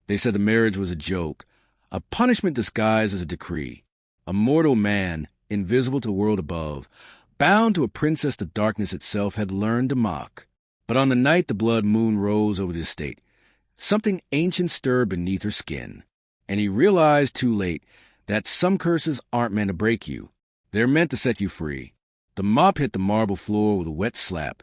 They said the marriage was a joke, a punishment disguised as a decree. A mortal man, invisible to the world above, bound to a princess the darkness itself had learned to mock. But on the night the blood moon rose over the estate, something ancient stirred beneath her skin, and he realized too late that some curses aren't meant to break you. They're meant to set you free. The mop hit the marble floor with a wet slap,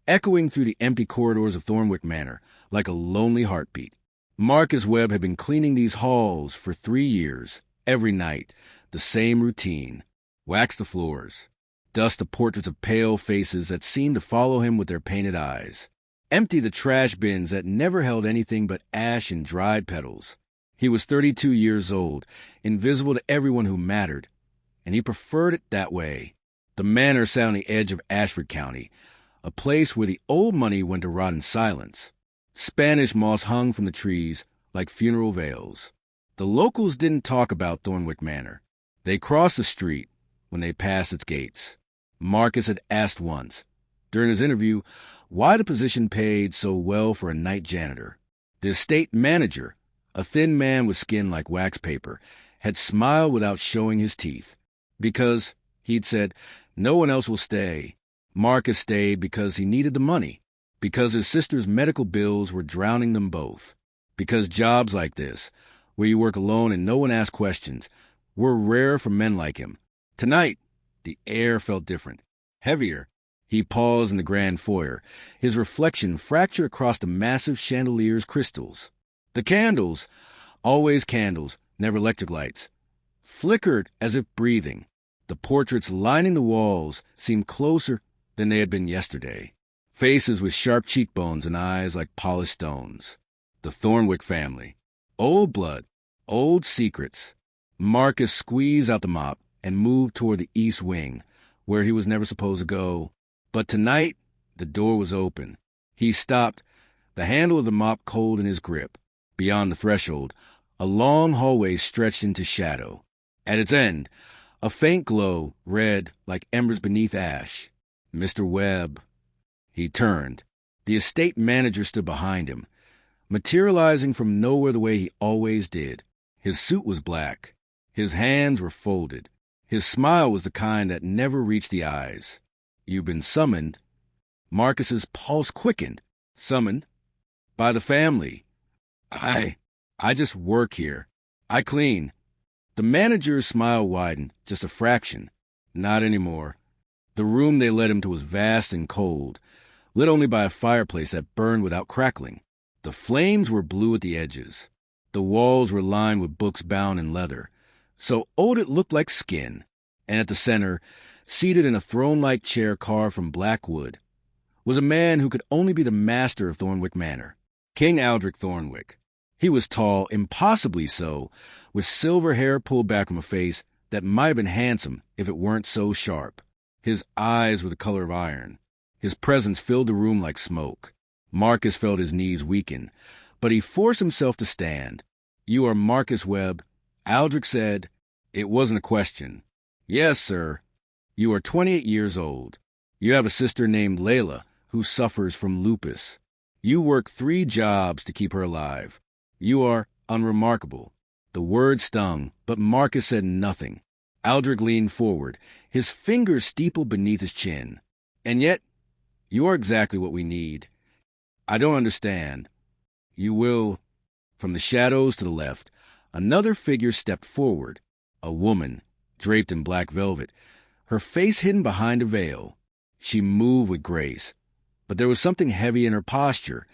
echoing through the empty corridors of Thornwick Manor like a lonely heartbeat. Marcus Webb had been cleaning these halls for 3 years, every night, the same routine. Wax the floors, dust the portraits of pale faces that seemed to follow him with their painted eyes, empty the trash bins that never held anything but ash and dried petals. He was 32 years old, invisible to everyone who mattered, and he preferred it that way. The manor sat on the edge of Ashford County, a place where the old money went to rot in silence. Spanish moss hung from the trees like funeral veils. The locals didn't talk about Thornwick Manor. They crossed the street when they passed its gates. Marcus had asked once, during his interview, why the position paid so well for a night janitor. The estate manager, a thin man with skin like wax paper, had smiled without showing his teeth. Because, he'd said, no one else will stay. Marcus stayed because he needed the money, because his sister's medical bills were drowning them both, because jobs like this, where you work alone and no one asks questions, were rare for men like him. Tonight, the air felt different, heavier. He paused in the grand foyer, his reflection fractured across the massive chandelier's crystals. The candles, always candles, never electric lights, flickered as if breathing. The portraits lining the walls seemed closer than they had been yesterday. Faces with sharp cheekbones and eyes like polished stones. The Thornwick family. Old blood, old secrets. Marcus squeezed out the mop and moved toward the east wing, where he was never supposed to go. But tonight, the door was open. He stopped, the handle of the mop cold in his grip. Beyond the threshold, a long hallway stretched into shadow. At its end, a faint glow, red like embers beneath ash. Mr. Webb. He turned. The estate manager stood behind him, materializing from nowhere the way he always did. His suit was black. His hands were folded. His smile was the kind that never reached the eyes. You've been summoned. Marcus's pulse quickened. Summoned? By the family. I just work here. I clean. The manager's smile widened, just a fraction. Not anymore. The room they led him to was vast and cold, lit only by a fireplace that burned without crackling. The flames were blue at the edges. The walls were lined with books bound in leather, so old it looked like skin. And at the center, seated in a throne-like chair carved from black wood, was a man who could only be the master of Thornwick Manor, King Aldrich Thornwick. He was tall, impossibly so, with silver hair pulled back from a face that might have been handsome if it weren't so sharp. His eyes were the color of iron. His presence filled the room like smoke. Marcus felt his knees weaken, but he forced himself to stand. You are Marcus Webb, Aldrich said. It wasn't a question. Yes, sir. You are 28 years old. You have a sister named Layla who suffers from lupus. You work 3 jobs to keep her alive. You are unremarkable. The word stung, but Marcus said nothing. Aldrich leaned forward, his fingers steepled beneath his chin. And yet, you are exactly what we need. I don't understand. You will. From the shadows to the left, another figure stepped forward. A woman, draped in black velvet, her face hidden behind a veil. She moved with grace, but there was something heavy in her posture,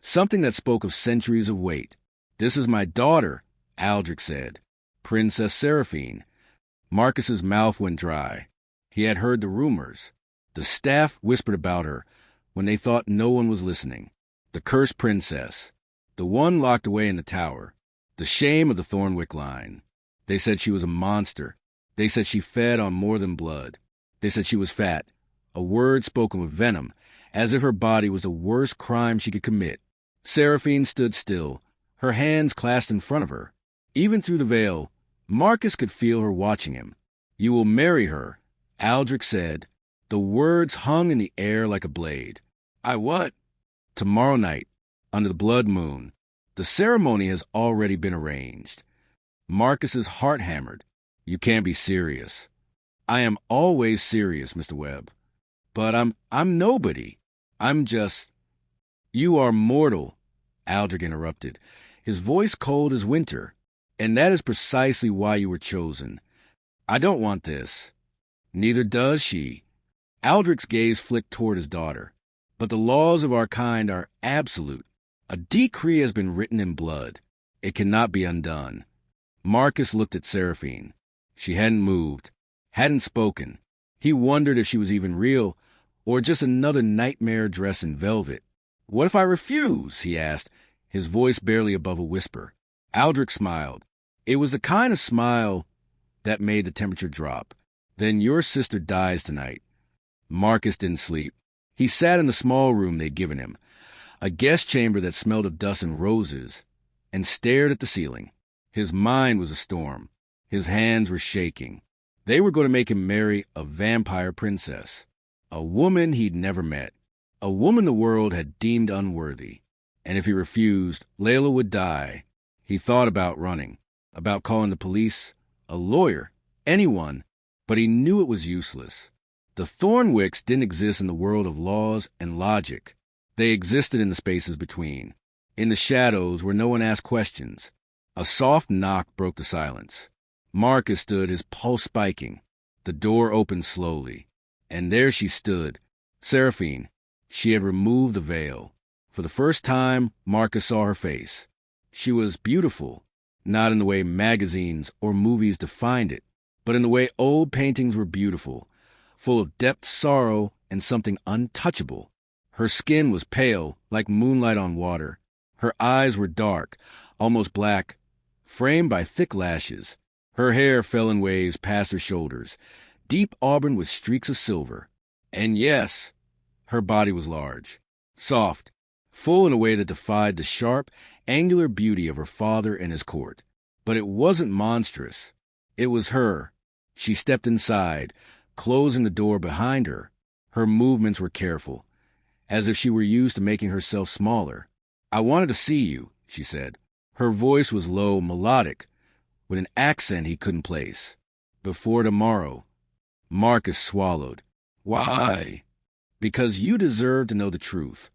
something that spoke of centuries of weight. This is my daughter, Aldrich said. Princess Seraphine. Marcus's mouth went dry. He had heard the rumors. The staff whispered about her when they thought no one was listening. The cursed princess. The one locked away in the tower. The shame of the Thornwick line. They said she was a monster. They said she fed on more than blood. They said she was fat, a word spoken with venom, as if her body was the worst crime she could commit. Seraphine stood still, her hands clasped in front of her. Even through the veil, Marcus could feel her watching him. You will marry her, Aldrich said. The words hung in the air like a blade. I what? Tomorrow night, under the blood moon. The ceremony has already been arranged. Marcus's heart hammered. You can't be serious. I am always serious, Mr. Webb. But I'm nobody. I'm just... You are mortal, Aldrich interrupted, his voice cold as winter. And that is precisely why you were chosen. I don't want this. Neither does she. Aldrich's gaze flicked toward his daughter. But the laws of our kind are absolute. A decree has been written in blood. It cannot be undone. Marcus looked at Seraphine. She hadn't moved, hadn't spoken. He wondered if she was even real, or just another nightmare dressed in velvet. What if I refuse? He asked, his voice barely above a whisper. Aldrich smiled. It was the kind of smile that made the temperature drop. Then your sister dies tonight. Marcus didn't sleep. He sat in the small room they'd given him, a guest chamber that smelled of dust and roses, and stared at the ceiling. His mind was a storm. His hands were shaking. They were going to make him marry a vampire princess, a woman he'd never met, a woman the world had deemed unworthy. And if he refused, Layla would die. He thought about running, about calling the police, a lawyer, anyone, but he knew it was useless. The Thornwicks didn't exist in the world of laws and logic. They existed in the spaces between, in the shadows where no one asked questions. A soft knock broke the silence. Marcus stood, his pulse spiking. The door opened slowly, and there she stood, Seraphine. She had removed the veil. For the first time, Marcus saw her face. She was beautiful, not in the way magazines or movies defined it, but in the way old paintings were beautiful, full of depth, sorrow, and something untouchable. Her skin was pale, like moonlight on water. Her eyes were dark, almost black, framed by thick lashes. Her hair fell in waves past her shoulders, deep auburn with streaks of silver. And yes, her body was large, soft, full in a way that defied the sharp, angular beauty of her father and his court. But it wasn't monstrous. It was her. She stepped inside, closing the door behind her. Her movements were careful, as if she were used to making herself smaller. I wanted to see you, she said. Her voice was low, melodic, with an accent he couldn't place. Before tomorrow. Marcus swallowed. Why? Because you deserve to know the truth.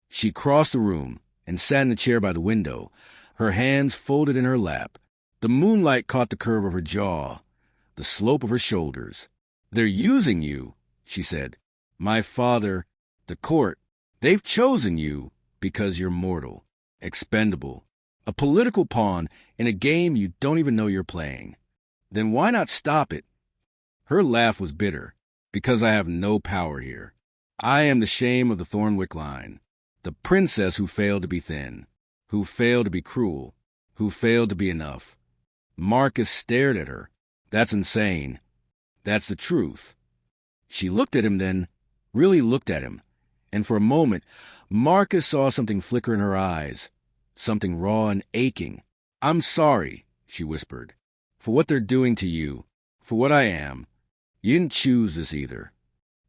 She crossed the room and sat in a chair by the window, her hands folded in her lap. The moonlight caught the curve of her jaw, the slope of her shoulders. They're using you, she said. My father, the court, they've chosen you because you're mortal, expendable, a political pawn in a game you don't even know you're playing. Then why not stop it? Her laugh was bitter. Because I have no power here. I am the shame of the Thornwick line, the princess who failed to be thin, who failed to be cruel, who failed to be enough. Marcus stared at her. That's insane. That's the truth. She looked at him then, really looked at him, and for a moment, Marcus saw something flicker in her eyes, something raw and aching. I'm sorry, she whispered, for what they're doing to you, for what I am. You didn't choose this either.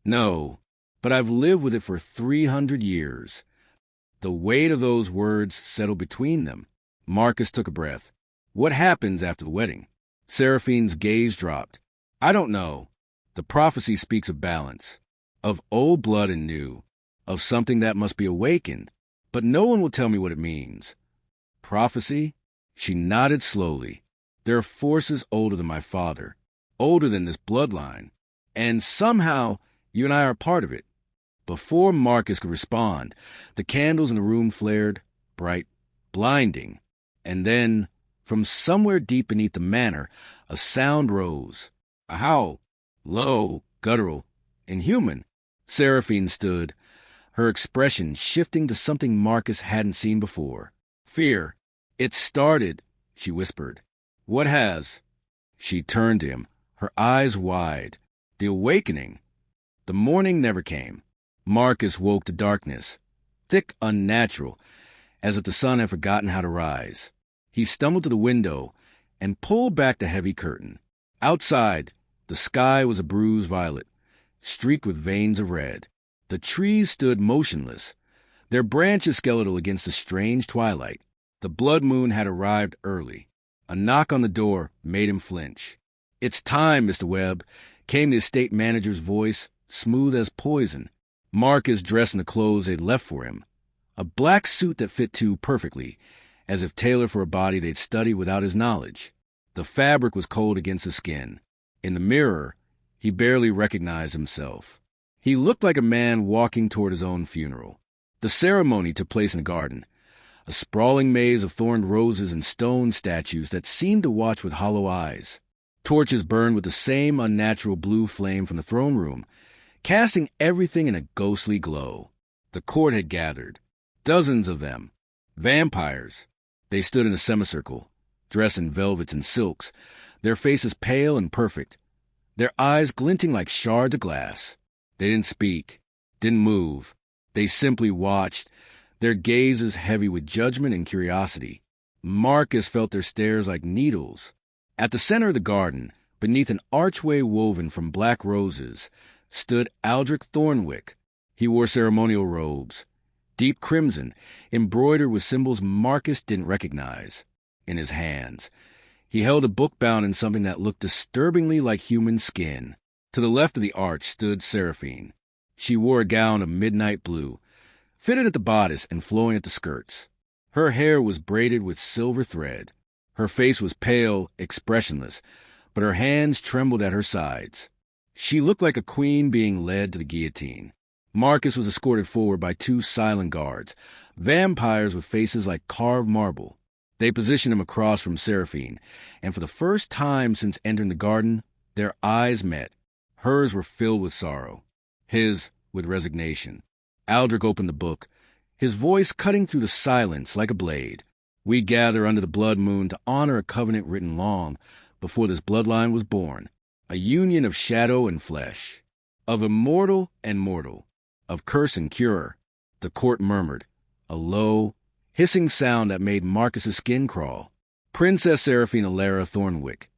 No, but I've lived with it for 300 years. The weight of those words settled between them. Marcus took a breath. What happens after the wedding? Seraphine's gaze dropped. I don't know. The prophecy speaks of balance, of old blood and new, of something that must be awakened, but no one will tell me what it means. Prophecy? She nodded slowly. There are forces older than my father, older than this bloodline, and somehow you and I are part of it. Before Marcus could respond, the candles in the room flared, bright, blinding, and then, from somewhere deep beneath the manor, a sound rose, a howl, low, guttural, inhuman. Seraphine stood, her expression shifting to something Marcus hadn't seen before. Fear. It started, she whispered. What has? She turned to him, her eyes wide. The awakening. The morning never came. Marcus woke to darkness, thick, unnatural, as if the sun had forgotten how to rise. He stumbled to the window and pulled back the heavy curtain. Outside, the sky was a bruised violet, streaked with veins of red. The trees stood motionless, their branches skeletal against the strange twilight. The blood moon had arrived early. A knock on the door made him flinch. "It's time, Mr. Webb," came the estate manager's voice, smooth as poison. Marcus dressed in the clothes they'd left for him. A black suit that fit too perfectly, as if tailored for a body they'd studied without his knowledge. The fabric was cold against the skin. In the mirror, he barely recognized himself. He looked like a man walking toward his own funeral. The ceremony took place in the garden, a sprawling maze of thorned roses and stone statues that seemed to watch with hollow eyes. Torches burned with the same unnatural blue flame from the throne room, casting everything in a ghostly glow. The court had gathered, dozens of them, vampires. They stood in a semicircle, dressed in velvets and silks, their faces pale and perfect, their eyes glinting like shards of glass. They didn't speak, didn't move. They simply watched, their gazes heavy with judgment and curiosity. Marcus felt their stares like needles. At the center of the garden, beneath an archway woven from black roses, stood Aldrich Thornwick. He wore ceremonial robes, deep crimson, embroidered with symbols Marcus didn't recognize. In his hands, he held a book bound in something that looked disturbingly like human skin. To the left of the arch stood Seraphine. She wore a gown of midnight blue, fitted at the bodice and flowing at the skirts. Her hair was braided with silver thread. Her face was pale, expressionless, but her hands trembled at her sides. She looked like a queen being led to the guillotine. Marcus was escorted forward by two silent guards, vampires with faces like carved marble. They positioned him across from Seraphine, and for the first time since entering the garden, their eyes met. Hers were filled with sorrow, his with resignation. Aldrich opened the book, his voice cutting through the silence like a blade. "We gather under the blood moon to honor a covenant written long before this bloodline was born, a union of shadow and flesh, of immortal and mortal, of curse and cure." The court murmured, a low, hissing sound that made Marcus's skin crawl. "Princess Seraphine Alara Thornwick,"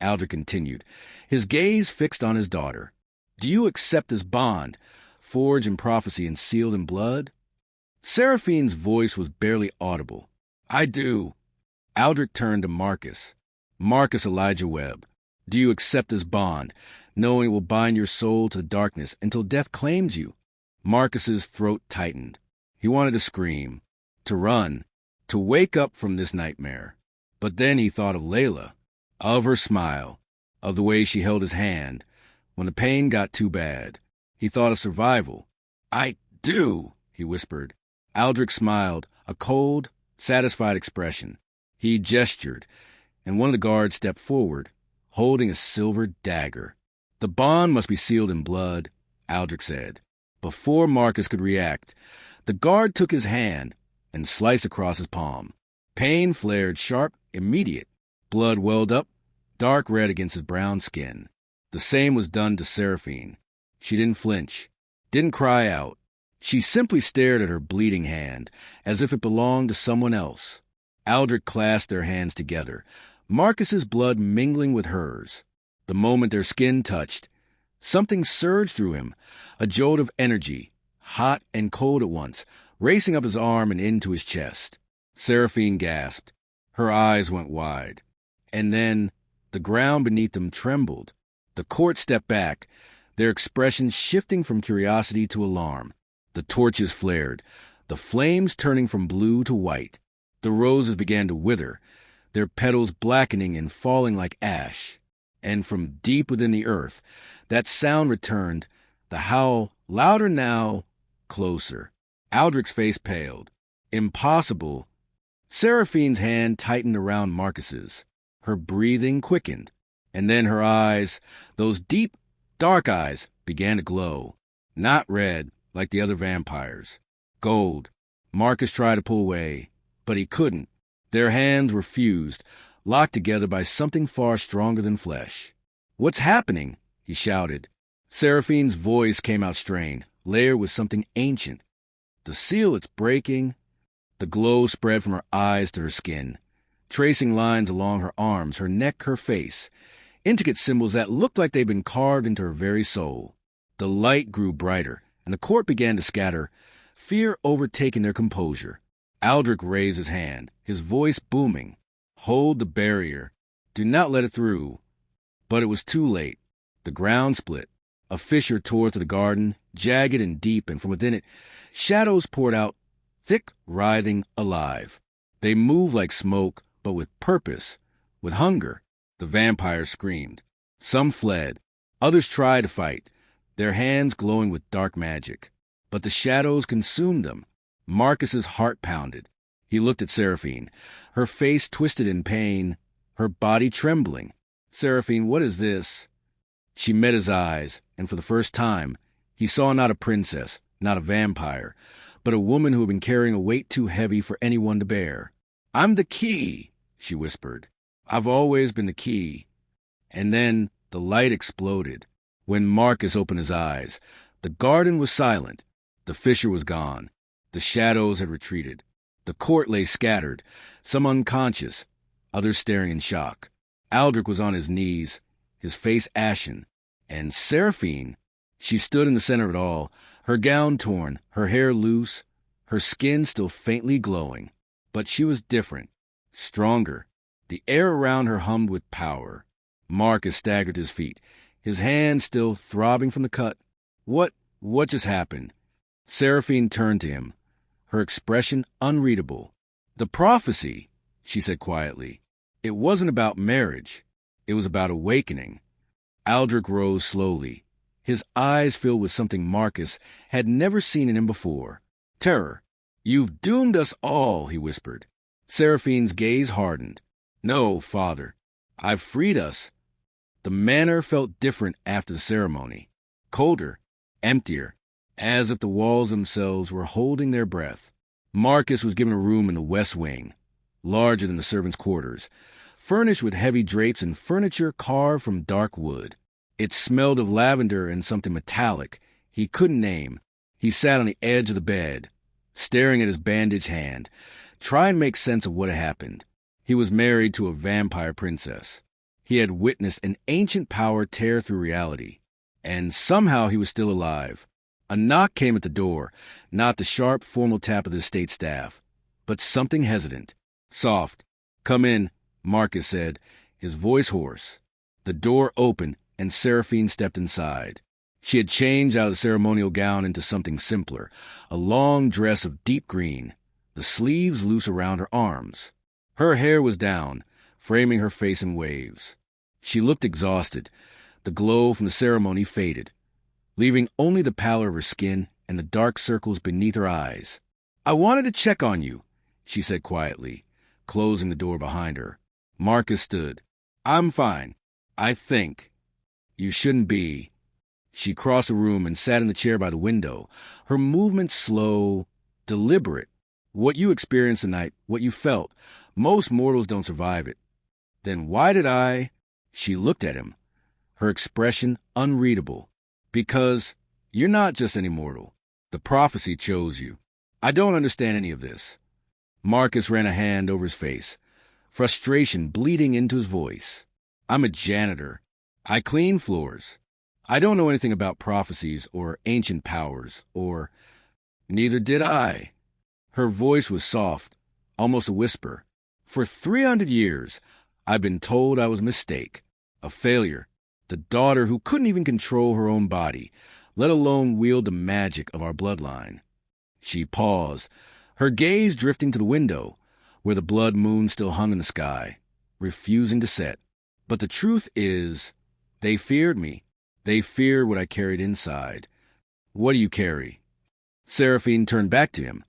Aldrich continued, his gaze fixed on his daughter. "Do you accept this bond, forged in prophecy and sealed in blood?" Seraphine's voice was barely audible. "I do." Aldrich turned to Marcus. "Marcus Elijah Webb, do you accept this bond, knowing it will bind your soul to the darkness until death claims you?" Marcus's throat tightened. He wanted to scream, to run, to wake up from this nightmare. But then he thought of Layla, of her smile, of the way she held his hand when the pain got too bad. He thought of survival. "I do," he whispered. Aldrich smiled, a cold, satisfied expression. He gestured, and one of the guards stepped forward, holding a silver dagger. "The bond must be sealed in blood," Aldrich said. Before Marcus could react, the guard took his hand and sliced across his palm. Pain flared sharp, immediate. Blood welled up, dark red against his brown skin. The same was done to Seraphine. She didn't flinch, didn't cry out. She simply stared at her bleeding hand, as if it belonged to someone else. Aldrich clasped their hands together, Marcus's blood mingling with hers. The moment their skin touched, something surged through him, a jolt of energy, hot and cold at once, racing up his arm and into his chest. Seraphine gasped. Her eyes went wide. And then the ground beneath them trembled. The court stepped back, their expressions shifting from curiosity to alarm. The torches flared, the flames turning from blue to white. The roses began to wither, their petals blackening and falling like ash. And from deep within the earth, that sound returned, the howl, louder now, closer. Aldrich's face paled. Impossible. Seraphine's hand tightened around Marcus's. Her breathing quickened. And then her eyes, those deep, dark eyes, began to glow. Not red, like the other vampires. Gold. Marcus tried to pull away, but he couldn't. Their hands were fused, locked together by something far stronger than flesh. "What's happening?" he shouted. Seraphine's voice came out strained, layered with something ancient. "The seal, it's breaking." The glow spread from her eyes to her skin, tracing lines along her arms, her neck, her face, intricate symbols that looked like they'd been carved into her very soul. The light grew brighter, and the court began to scatter, fear overtaking their composure. Aldrich raised his hand, his voice booming. Hold the barrier. Do not let it through. But it was too late. The ground split. A fissure tore through the garden, jagged and deep, and from within it, shadows poured out, thick, writhing, alive. They moved like smoke, but with purpose, with hunger. The vampires screamed. Some fled. Others tried to fight, their hands glowing with dark magic. But the shadows consumed them. Marcus's heart pounded. He looked at Seraphine, her face twisted in pain, her body trembling. "Seraphine, what is this?" She met his eyes, and for the first time, he saw not a princess, not a vampire, but a woman who had been carrying a weight too heavy for anyone to bear. "I'm the key," she whispered. "I've always been the key." And then the light exploded. When Marcus opened his eyes, the garden was silent. The fissure was gone. The shadows had retreated. The court lay scattered, some unconscious, others staring in shock. Aldrich was on his knees, his face ashen, and Seraphine, she stood in the center of it all, her gown torn, her hair loose, her skin still faintly glowing. But she was different, stronger. The air around her hummed with power. Marcus staggered to his feet, his hand still throbbing from the cut. What just happened?" Seraphine turned to him, her expression unreadable. "The prophecy," she said quietly. "It wasn't about marriage. It was about awakening." Aldrich rose slowly, his eyes filled with something Marcus had never seen in him before. Terror. "You've doomed us all," he whispered. Seraphine's gaze hardened. "No, Father. I've freed us." The manor felt different after the ceremony. Colder, emptier, as if the walls themselves were holding their breath. Marcus was given a room in the west wing, larger than the servants' quarters, furnished with heavy drapes and furniture carved from dark wood. It smelled of lavender and something metallic he couldn't name. He sat on the edge of the bed, staring at his bandaged hand, trying to make sense of what had happened. He was married to a vampire princess. He had witnessed an ancient power tear through reality. And somehow he was still alive. A knock came at the door, not the sharp, formal tap of the estate staff, but something hesitant. "Soft. Come in," Marcus said, his voice hoarse. The door opened, and Seraphine stepped inside. She had changed out of the ceremonial gown into something simpler, a long dress of deep green, the sleeves loose around her arms. Her hair was down, framing her face in waves. She looked exhausted. The glow from the ceremony faded, leaving only the pallor of her skin and the dark circles beneath her eyes. "I wanted to check on you," she said quietly, closing the door behind her. Marcus stood. "I'm fine. I think. You shouldn't be." She crossed the room and sat in the chair by the window, her movements slow, deliberate. "What you experienced tonight, what you felt, most mortals don't survive it. Then why did I—" She looked at him, her expression unreadable. "Because you're not just any mortal. The prophecy chose you. I don't understand any of this." Marcus ran a hand over his face, frustration bleeding into his voice. "I'm a janitor. I clean floors. I don't know anything about prophecies or ancient powers, or—" "Neither did I." Her voice was soft, almost a whisper. "For 300 years, I've been told I was a mistake, a failure, the daughter who couldn't even control her own body, let alone wield the magic of our bloodline." She paused, her gaze drifting to the window, where the blood moon still hung in the sky, refusing to set. "But the truth is, they feared me. They feared what I carried inside." "What do you carry?" Seraphine turned back to him,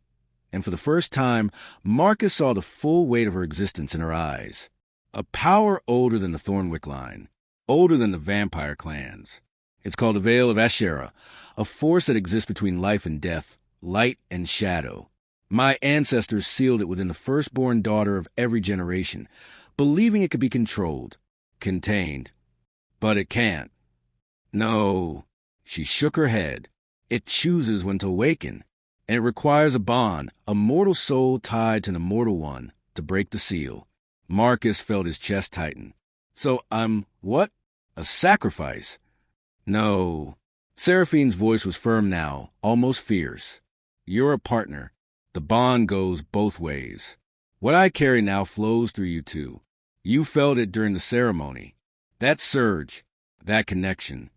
and for the first time, Marcus saw the full weight of her existence in her eyes. A power older than the Thornwick line, older than the vampire clans. It's called the Veil of Asherah, a force that exists between life and death, light and shadow. My ancestors sealed it within the firstborn daughter of every generation, believing it could be controlled, contained. But it can't. No. She shook her head. It chooses when to awaken, and it requires a bond, a mortal soul tied to an immortal one, to break the seal. Marcus felt his chest tighten. "So I'm what? A sacrifice?" "No." Seraphine's voice was firm now, almost fierce. "You're a partner. The bond goes both ways. What I carry now flows through you too. You felt it during the ceremony. That surge, that connection.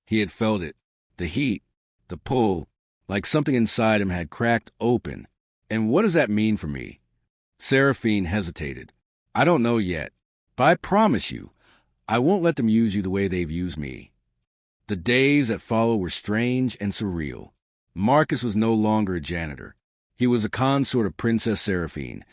He had felt it. The heat, the pull, like something inside him had cracked open. And what does that mean for me? Seraphine hesitated. I don't know yet, but I promise you, I won't let them use you the way they've used me. The days that followed were strange and surreal. Marcus was no longer a janitor. He was a consort of Princess Seraphine,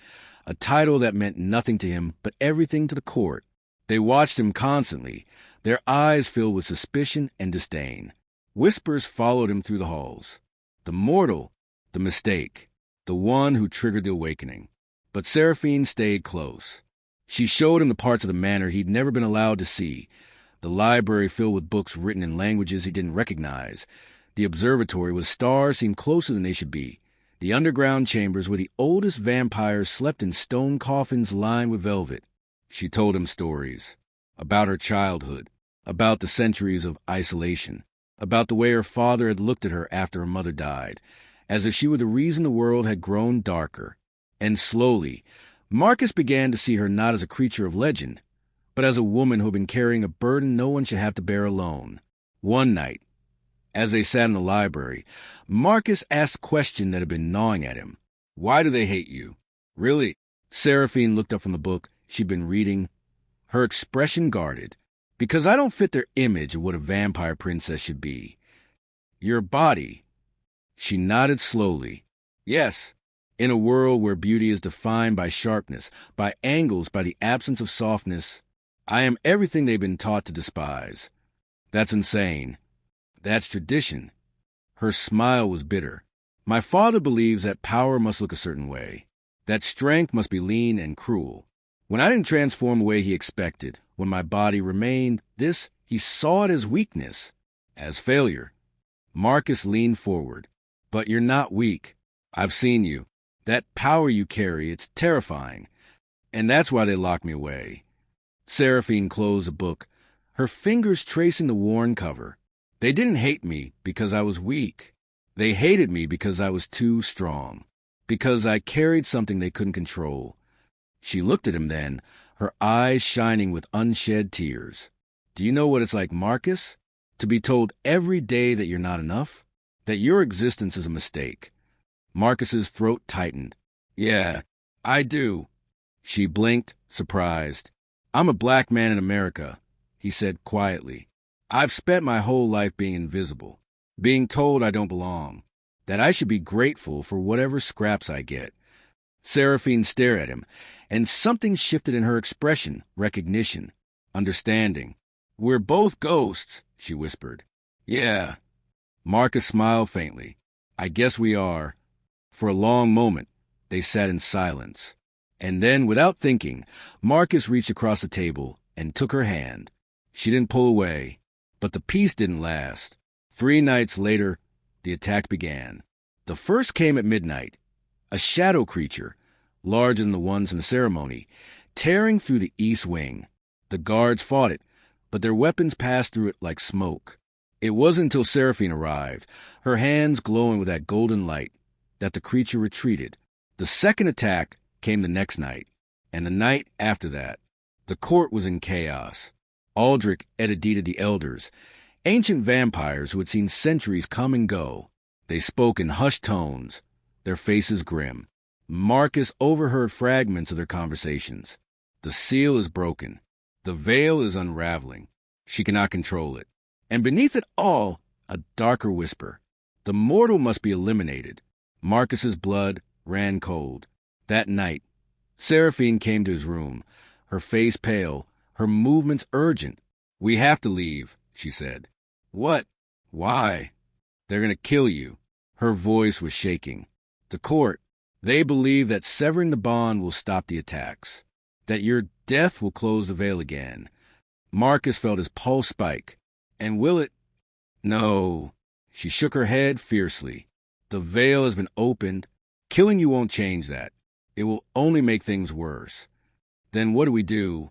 a title that meant nothing to him but everything to the court. They watched him constantly, their eyes filled with suspicion and disdain. Whispers followed him through the halls. The mortal, the mistake, the one who triggered the awakening. But Seraphine stayed close. She showed him the parts of the manor he'd never been allowed to see, the library filled with books written in languages he didn't recognize, the observatory where stars seemed closer than they should be, the underground chambers where the oldest vampires slept in stone coffins lined with velvet. She told him stories about her childhood, about the centuries of isolation, about the way her father had looked at her after her mother died, as if she were the reason the world had grown darker. And slowly, Marcus began to see her not as a creature of legend, but as a woman who had been carrying a burden no one should have to bear alone. One night, as they sat in the library, Marcus asked a question that had been gnawing at him. Why do they hate you? Really? Seraphine looked up from the book she'd been reading, her expression guarded. Because I don't fit their image of what a vampire princess should be. Your body. She nodded slowly. Yes, in a world where beauty is defined by sharpness, by angles, by the absence of softness, I am everything they've been taught to despise. That's insane. That's tradition. Her smile was bitter. My father believes that power must look a certain way, that strength must be lean and cruel. When I didn't transform the way he expected, when my body remained this, he saw it as weakness, as failure. Marcus leaned forward. But you're not weak. I've seen you. That power you carry, it's terrifying. And that's why they locked me away. Seraphine closed the book, her fingers tracing the worn cover. They didn't hate me because I was weak. They hated me because I was too strong, because I carried something they couldn't control. She looked at him then, her eyes shining with unshed tears. Do you know what it's like, Marcus? To be told every day that you're not enough? That your existence is a mistake. Marcus's throat tightened. Yeah, I do. She blinked, surprised. I'm a black man in America, he said quietly. I've spent my whole life being invisible, being told I don't belong, that I should be grateful for whatever scraps I get. Seraphine stared at him, and something shifted in her expression, recognition, understanding. We're both ghosts, she whispered. Yeah. Marcus smiled faintly. I guess we are. For a long moment, they sat in silence. And then, without thinking, Marcus reached across the table and took her hand. She didn't pull away, but the peace didn't last. 3 nights later, the attack began. The first came at midnight. A shadow creature, larger than the ones in the ceremony, tearing through the east wing. The guards fought it, but their weapons passed through it like smoke. It wasn't until Seraphine arrived, her hands glowing with that golden light, that the creature retreated. The second attack came the next night, and the night after that. The court was in chaos. Aldrich edited the elders, ancient vampires who had seen centuries come and go. They spoke in hushed tones, their faces grim. Marcus overheard fragments of their conversations. The seal is broken. The veil is unraveling. She cannot control it. And beneath it all, a darker whisper. The mortal must be eliminated. Marcus's blood ran cold. That night, Seraphine came to his room, her face pale, her movements urgent. We have to leave, she said. What? Why? They're going to kill you. Her voice was shaking. The court, they believe that severing the bond will stop the attacks, that your death will close the veil again. Marcus felt his pulse spike. And will it? No. She shook her head fiercely. The veil has been opened. Killing you won't change that. It will only make things worse. Then what do we do?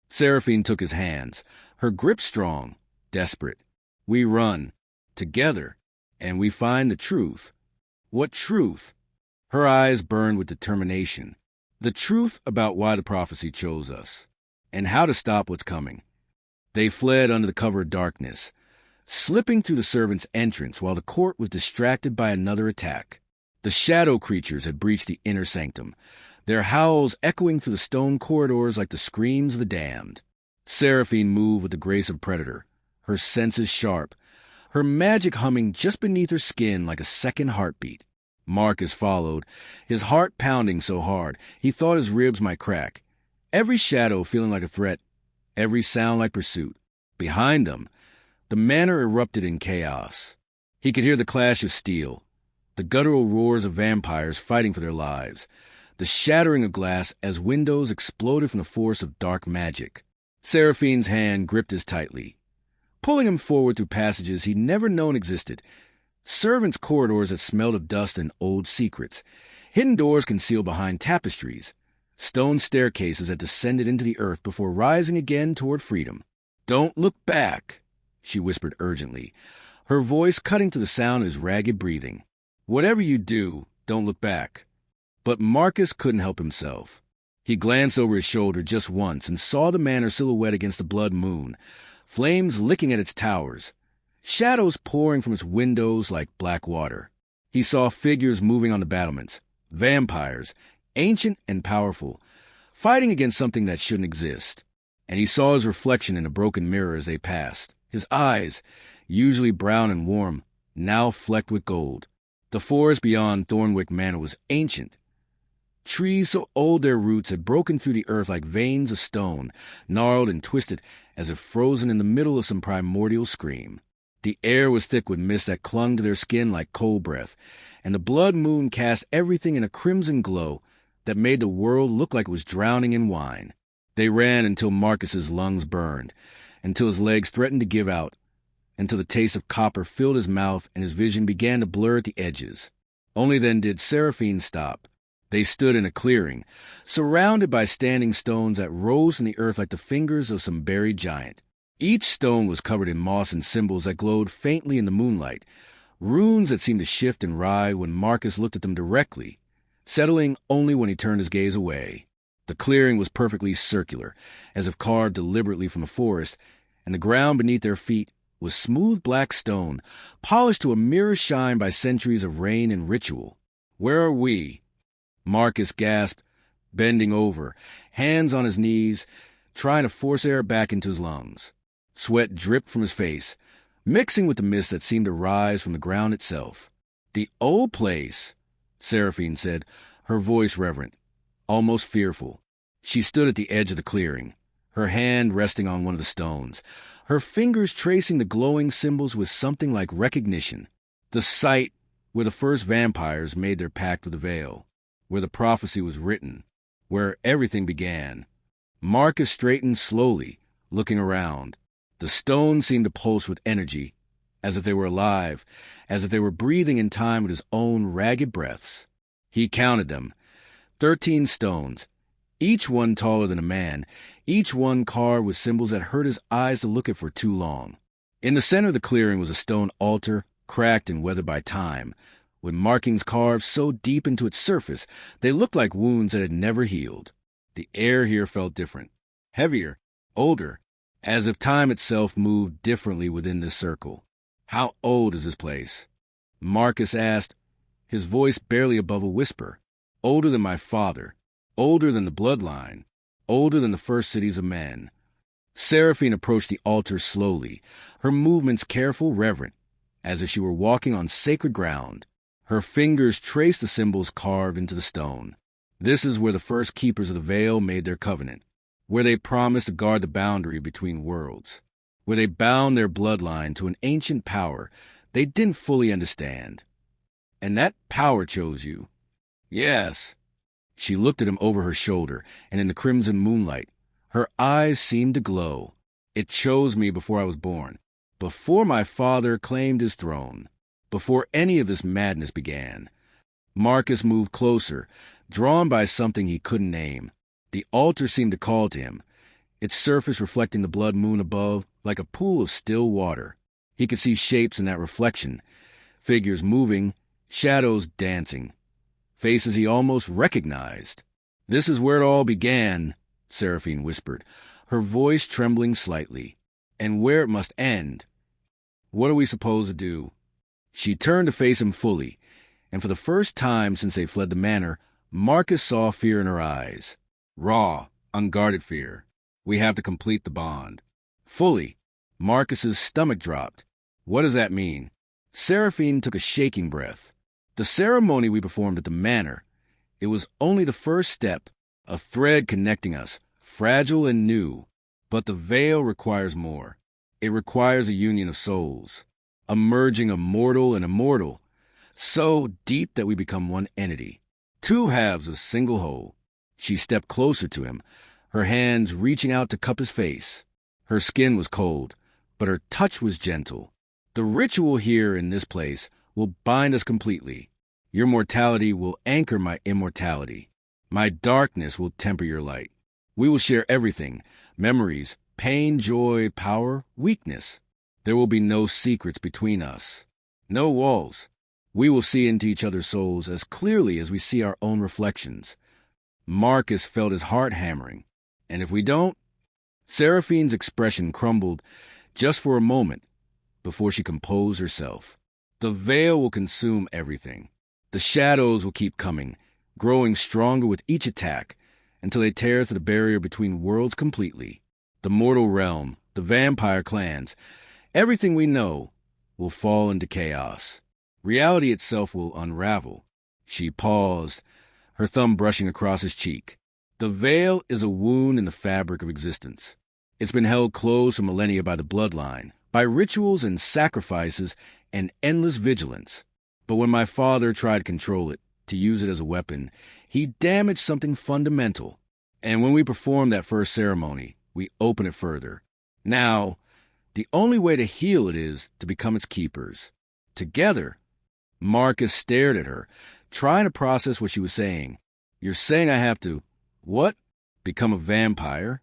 Seraphine took his hands, her grip strong, desperate. We run, together, and we find the truth. What truth? Her eyes burned with determination. The truth about why the prophecy chose us, and how to stop what's coming. They fled under the cover of darkness, slipping through the servants' entrance while the court was distracted by another attack. The shadow creatures had breached the inner sanctum, their howls echoing through the stone corridors like the screams of the damned. Seraphine moved with the grace of a predator, her senses sharp, her magic humming just beneath her skin like a second heartbeat. Marcus followed, his heart pounding so hard he thought his ribs might crack, every shadow feeling like a threat, every sound like pursuit. Behind them, the manor erupted in chaos. He could hear the clash of steel, the guttural roars of vampires fighting for their lives, the shattering of glass as windows exploded from the force of dark magic. Seraphine's hand gripped his tightly, pulling him forward through passages he'd never known existed, servants' corridors that smelled of dust and old secrets, hidden doors concealed behind tapestries, stone staircases that descended into the earth before rising again toward freedom. "Don't look back," she whispered urgently, her voice cutting to the sound of his ragged breathing. "Whatever you do, don't look back." But Marcus couldn't help himself. He glanced over his shoulder just once and saw the manor silhouette against the blood moon, flames licking at its towers, shadows pouring from its windows like black water. He saw figures moving on the battlements, vampires, ancient and powerful, fighting against something that shouldn't exist. And he saw his reflection in a broken mirror as they passed, his eyes, usually brown and warm, now flecked with gold. The forest beyond Thornwick Manor was ancient. Trees so old their roots had broken through the earth like veins of stone, gnarled and twisted as if frozen in the middle of some primordial scream. The air was thick with mist that clung to their skin like cold breath, and the blood moon cast everything in a crimson glow that made the world look like it was drowning in wine. They ran until Marcus's lungs burned, until his legs threatened to give out, until the taste of copper filled his mouth and his vision began to blur at the edges. Only then did Seraphine stop. They stood in a clearing, surrounded by standing stones that rose from the earth like the fingers of some buried giant. Each stone was covered in moss and symbols that glowed faintly in the moonlight, runes that seemed to shift and writhe when Marcus looked at them directly, settling only when he turned his gaze away. The clearing was perfectly circular, as if carved deliberately from a forest, and the ground beneath their feet was smooth black stone, polished to a mirror shine by centuries of rain and ritual. "Where are we?" Marcus gasped, bending over, hands on his knees, trying to force air back into his lungs. Sweat dripped from his face, mixing with the mist that seemed to rise from the ground itself. "The old place," Seraphine said, her voice reverent, almost fearful. She stood at the edge of the clearing, her hand resting on one of the stones, her fingers tracing the glowing symbols with something like recognition. The site where the first vampires made their pact with the veil, where the prophecy was written, where everything began. Marcus straightened slowly, looking around. The stones seemed to pulse with energy, as if they were alive, as if they were breathing in time with his own ragged breaths. He counted them. 13 stones, each one taller than a man, each one carved with symbols that hurt his eyes to look at for too long. In the center of the clearing was a stone altar, cracked and weathered by time, with markings carved so deep into its surface they looked like wounds that had never healed. The air here felt different, heavier, older, as if time itself moved differently within this circle. "How old is this place?" Marcus asked, his voice barely above a whisper. "Older than my father, older than the bloodline, older than the first cities of men." Seraphine approached the altar slowly, her movements careful, reverent, as if she were walking on sacred ground. Her fingers traced the symbols carved into the stone. This is where the first keepers of the veil made their covenant, where they promised to guard the boundary between worlds, where they bound their bloodline to an ancient power they didn't fully understand. "And that power chose you?" "Yes." She looked at him over her shoulder, and in the crimson moonlight, her eyes seemed to glow. "It chose me before I was born, before my father claimed his throne, before any of this madness began." Marcus moved closer, drawn by something he couldn't name. The altar seemed to call to him, its surface reflecting the blood moon above like a pool of still water. He could see shapes in that reflection, figures moving, shadows dancing. faces he almost recognized. "This is where it all began," Seraphine whispered, her voice trembling slightly. "And where it must end. What are we supposed to do?" She turned to face him fully, and for the first time since they fled the manor, Marcus saw fear in her eyes. Raw, unguarded fear. "We have to complete the bond." Fully. Marcus's stomach dropped. "What does that mean?" Seraphine took a shaking breath. "The ceremony we performed at the manor, it was only the first step, a thread connecting us, fragile and new. But the veil requires more. It requires a union of souls, a merging of mortal and immortal, so deep that we become one entity, two halves of a single whole." She stepped closer to him, her hands reaching out to cup his face. Her skin was cold, but her touch was gentle. "The ritual here in this place will bind us completely. Your mortality will anchor my immortality. My darkness will temper your light. We will share everything, memories, pain, joy, power, weakness. There will be no secrets between us, no walls. We will see into each other's souls as clearly as we see our own reflections." Marcus felt his heart hammering. "And if we don't?" Seraphine's expression crumbled just for a moment before she composed herself. "The veil will consume everything. The shadows will keep coming, growing stronger with each attack, until they tear through the barrier between worlds completely. The mortal realm, the vampire clans, everything we know will fall into chaos. Reality itself will unravel." She paused, her thumb brushing across his cheek. "The veil is a wound in the fabric of existence. It's been held closed for millennia by the bloodline, by rituals and sacrifices and endless vigilance. But when my father tried to control it, to use it as a weapon, he damaged something fundamental. And when we perform that first ceremony, we open it further. Now, the only way to heal it is to become its keepers. Together." Marcus stared at her, trying to process what she was saying. "You're saying I have to, what? Become a vampire?"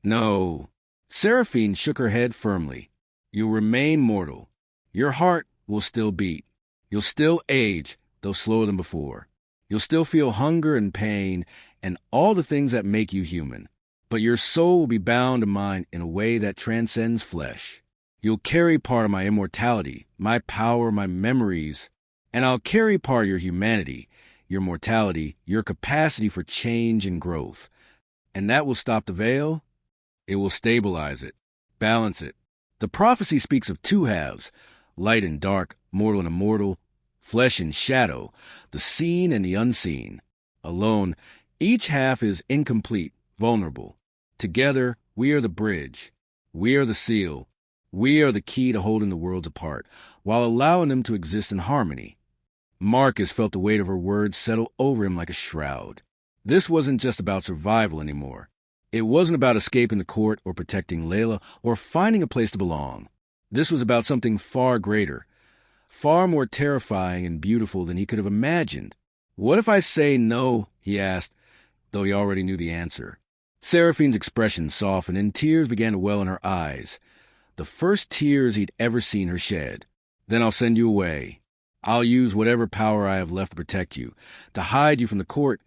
"No." Seraphine shook her head firmly. "You'll remain mortal. Your heart will still beat. You'll still age, though slower than before. You'll still feel hunger and pain and all the things that make you human. But your soul will be bound to mine in a way that transcends flesh. You'll carry part of my immortality, my power, my memories, and I'll carry part of your humanity, your mortality, your capacity for change and growth. And that will stop the veil. It will stabilize it, balance it. The prophecy speaks of two halves, light and dark, mortal and immortal, flesh and shadow, the seen and the unseen. Alone, each half is incomplete, vulnerable. Together, we are the bridge. We are the seal. We are the key to holding the worlds apart, while allowing them to exist in harmony. Marcus felt the weight of her words settle over him like a shroud. This wasn't just about survival anymore. It wasn't about escaping the court or protecting Layla or finding a place to belong. This was about something far greater, far more terrifying and beautiful than he could have imagined. "What if I say no?" he asked, though he already knew the answer. Seraphine's expression softened and tears began to well in her eyes, the first tears he'd ever seen her shed. "Then I'll send you away. I'll use whatever power I have left to protect you, to hide you from the court,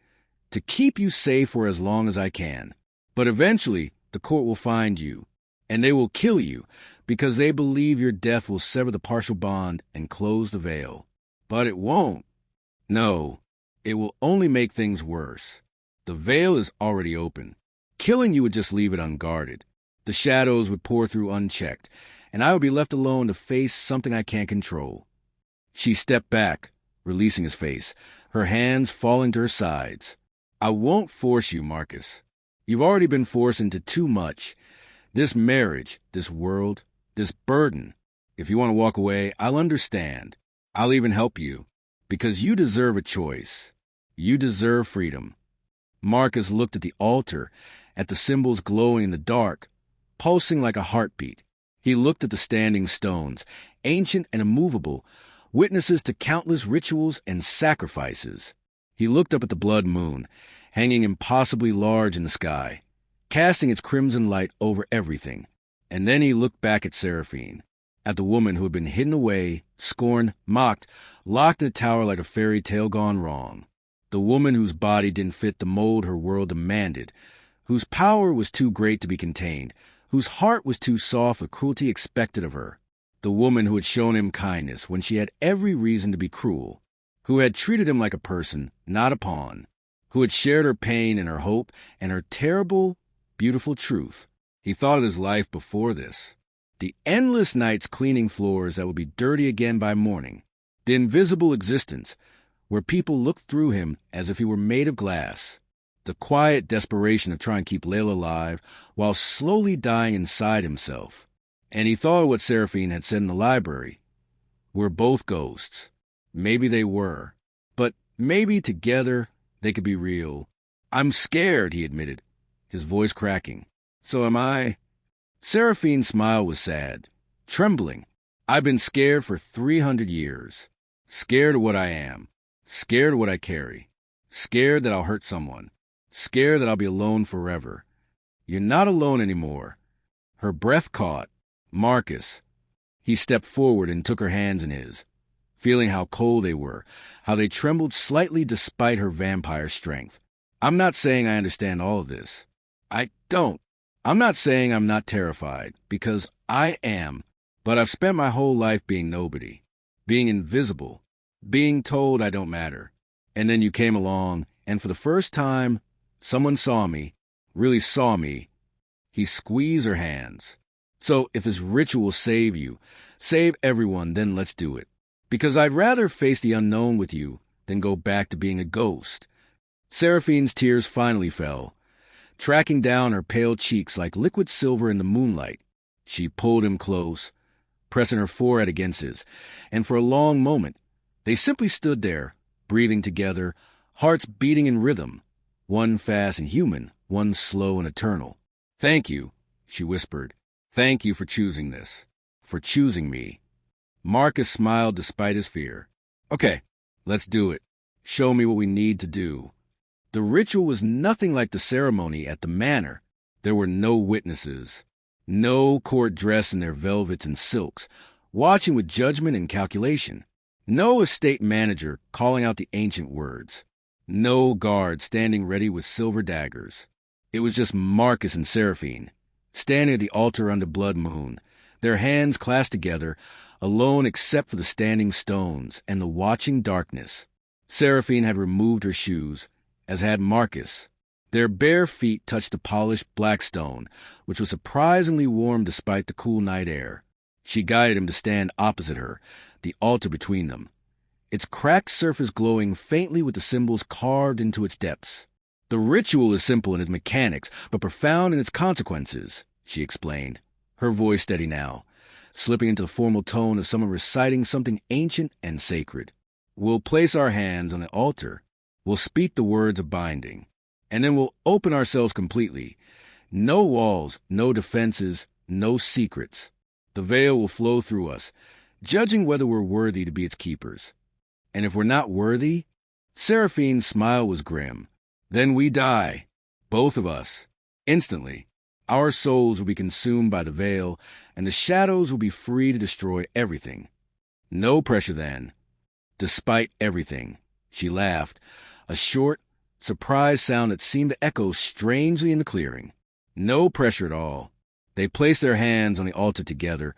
to keep you safe for as long as I can. But eventually, the court will find you, and they will kill you, because they believe your death will sever the partial bond and close the veil. But it won't. No, it will only make things worse. The veil is already open. Killing you would just leave it unguarded. The shadows would pour through unchecked, and I would be left alone to face something I can't control." She stepped back, releasing his face, her hands falling to her sides. "I won't force you, Marcus. You've already been forced into too much. This marriage, this world, this burden. If you want to walk away, I'll understand. I'll even help you, because you deserve a choice. You deserve freedom." Marcus looked at the altar, at the symbols glowing in the dark, pulsing like a heartbeat. He looked at the standing stones, ancient and immovable, witnesses to countless rituals and sacrifices. He looked up at the blood moon, hanging impossibly large in the sky, casting its crimson light over everything. And then he looked back at Seraphine, at the woman who had been hidden away, scorned, mocked, locked in a tower like a fairy tale gone wrong. the woman whose body didn't fit the mold her world demanded, whose power was too great to be contained, whose heart was too soft for cruelty expected of her, the woman who had shown him kindness when she had every reason to be cruel, who had treated him like a person, not a pawn, who had shared her pain and her hope and her terrible, beautiful truth. He thought of his life before this. The endless nights cleaning floors that would be dirty again by morning. The invisible existence, where people looked through him as if he were made of glass. The quiet desperation of trying to keep Layla alive while slowly dying inside himself. And he thought of what Seraphine had said in the library. We're both ghosts. Maybe they were. But maybe together they could be real. I'm scared, he admitted, his voice cracking. So am I. Seraphine's smile was sad, trembling. I've been scared for 300 years. Scared of what I am. Scared of what I carry. Scared that I'll hurt someone. Scared that I'll be alone forever. You're not alone anymore. Her breath caught. Marcus. He stepped forward and took her hands in his, feeling how cold they were, how they trembled slightly despite her vampire strength. I'm not saying I understand all of this. I don't. I'm not saying I'm not terrified, because I am, but I've spent my whole life being nobody, being invisible, being told I don't matter. And then you came along, and for the first time, someone saw me, really saw me. He squeezed her hands. So if this ritual will save you, save everyone, then let's do it. Because I'd rather face the unknown with you than go back to being a ghost. Seraphine's tears finally fell, tracking down her pale cheeks like liquid silver in the moonlight. She pulled him close, pressing her forehead against his, and for a long moment, they simply stood there, breathing together, hearts beating in rhythm, one fast and human, one slow and eternal. Thank you, she whispered. Thank you for choosing this, for choosing me. Marcus smiled despite his fear. Okay, let's do it. Show me what we need to do. The ritual was nothing like the ceremony at the manor. There were no witnesses, no court dressed in their velvets and silks, watching with judgment and calculation, no estate manager calling out the ancient words, no guard standing ready with silver daggers. It was just Marcus and Seraphine, standing at the altar under blood moon, their hands clasped together, alone except for the standing stones and the watching darkness. Seraphine had removed her shoes, as had Marcus. Their bare feet touched the polished black stone, which was surprisingly warm despite the cool night air. She guided him to stand opposite her, the altar between them, its cracked surface glowing faintly with the symbols carved into its depths. The ritual is simple in its mechanics, but profound in its consequences, she explained, her voice steady now, slipping into the formal tone of someone reciting something ancient and sacred. We'll place our hands on the altar. We'll speak the words of binding. And then we'll open ourselves completely. No walls, no defenses, no secrets. The veil will flow through us, judging whether we're worthy to be its keepers. And if we're not worthy, Seraphine's smile was grim. Then we die, both of us, instantly. Our souls will be consumed by the veil, and the shadows will be free to destroy everything. No pressure then. Despite everything, she laughed, a short, surprised sound that seemed to echo strangely in the clearing. No pressure at all. They placed their hands on the altar together,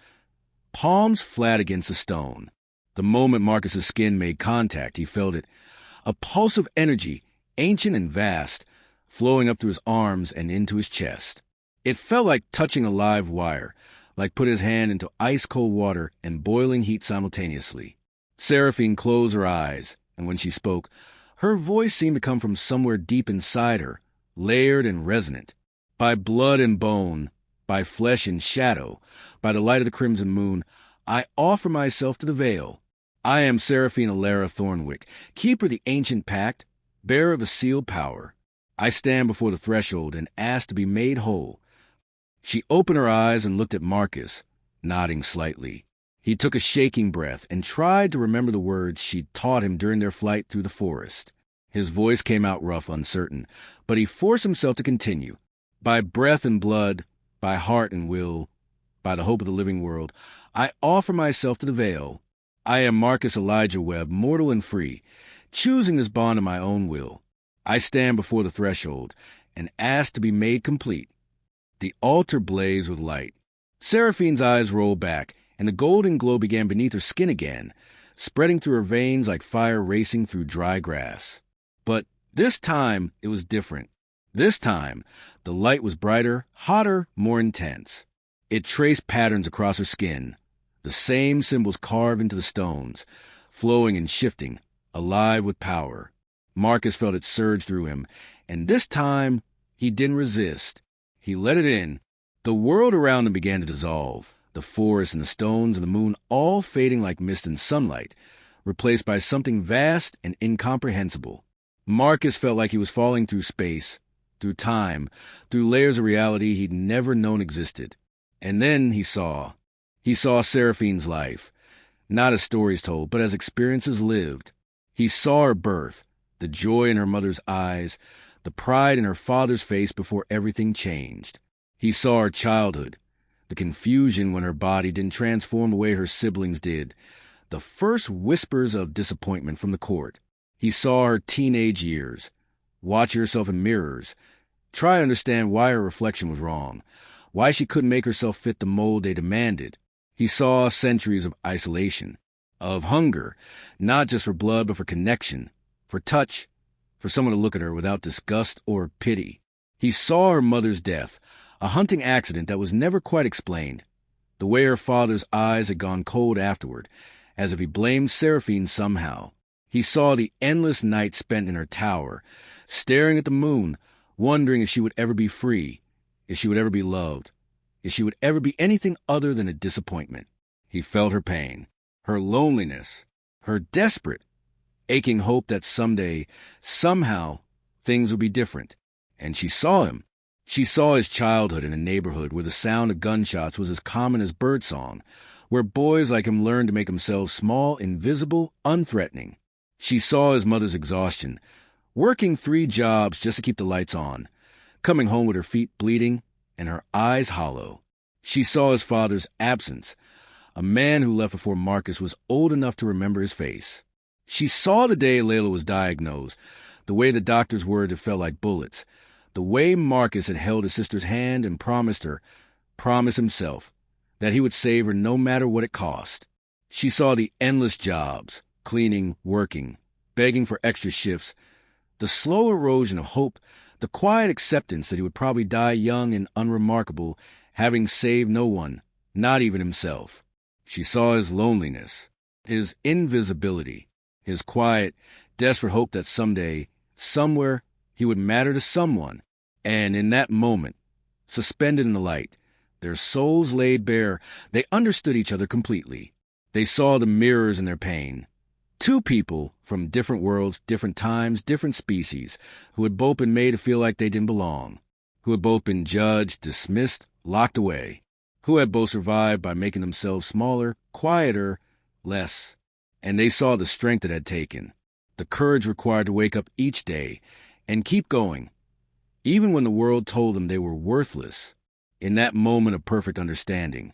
palms flat against the stone. The moment Marcus's skin made contact, he felt it. A pulse of energy, ancient and vast, flowing up through his arms and into his chest. It felt like touching a live wire, like putting his hand into ice-cold water and boiling heat simultaneously. Seraphine closed her eyes, and when she spoke, her voice seemed to come from somewhere deep inside her, layered and resonant. By blood and bone, by flesh and shadow, by the light of the crimson moon, I offer myself to the veil. I am Seraphine Alara Thornwick, keeper of the ancient pact, bearer of a sealed power. I stand before the threshold and ask to be made whole. She opened her eyes and looked at Marcus, nodding slightly. He took a shaking breath and tried to remember the words she'd taught him during their flight through the forest. His voice came out rough, uncertain, but he forced himself to continue. By breath and blood, by heart and will, by the hope of the living world, I offer myself to the veil. I am Marcus Elijah Webb, mortal and free, choosing this bond of my own will. I stand before the threshold and ask to be made complete. The altar blazed with light. Seraphine's eyes rolled back, and the golden glow began beneath her skin again, spreading through her veins like fire racing through dry grass. But this time it was different. This time, the light was brighter, hotter, more intense. It traced patterns across her skin, the same symbols carved into the stones, flowing and shifting, alive with power. Marcus felt it surge through him, and this time he didn't resist. He let it in. The world around him began to dissolve, the forest and the stones and the moon all fading like mist in sunlight, replaced by something vast and incomprehensible. Marcus felt like he was falling through space, through time, through layers of reality he'd never known existed. And then he saw Seraphine's life, not as stories told, but as experiences lived. He saw her birth, the joy in her mother's eyes, the pride in her father's face before everything changed. He saw her childhood, the confusion when her body didn't transform the way her siblings did, the first whispers of disappointment from the court. He saw her teenage years, watch herself in mirrors, try to understand why her reflection was wrong, why she couldn't make herself fit the mold they demanded. He saw centuries of isolation, of hunger, not just for blood but for connection, for touch, for someone to look at her without disgust or pity. He saw her mother's death, a hunting accident that was never quite explained, the way her father's eyes had gone cold afterward, as if he blamed Seraphine somehow. He saw the endless nights spent in her tower, staring at the moon, wondering if she would ever be free, if she would ever be loved, if she would ever be anything other than a disappointment. He felt her pain, her loneliness, her desperate, aching hope that someday, somehow, things would be different. And she saw him. She saw his childhood in a neighborhood where the sound of gunshots was as common as birdsong, where boys like him learned to make themselves small, invisible, unthreatening. She saw his mother's exhaustion, working 3 jobs just to keep the lights on, coming home with her feet bleeding and her eyes hollow. She saw his father's absence, a man who left before Marcus was old enough to remember his face. She saw the day Layla was diagnosed, the way the doctor's words had felt like bullets, the way Marcus had held his sister's hand and promised himself, that he would save her no matter what it cost. She saw the endless jobs, cleaning, working, begging for extra shifts, the slow erosion of hope, the quiet acceptance that he would probably die young and unremarkable, having saved no one, not even himself. She saw his loneliness, his invisibility, his quiet, desperate hope that someday, somewhere, he would matter to someone. And in that moment, suspended in the light, their souls laid bare, they understood each other completely. They saw the mirrors in their pain. 2 people from different worlds, different times, different species, who had both been made to feel like they didn't belong, who had both been judged, dismissed, locked away, who had both survived by making themselves smaller, quieter, less. And they saw the strength it had taken, the courage required to wake up each day and keep going, even when the world told them they were worthless. In that moment of perfect understanding,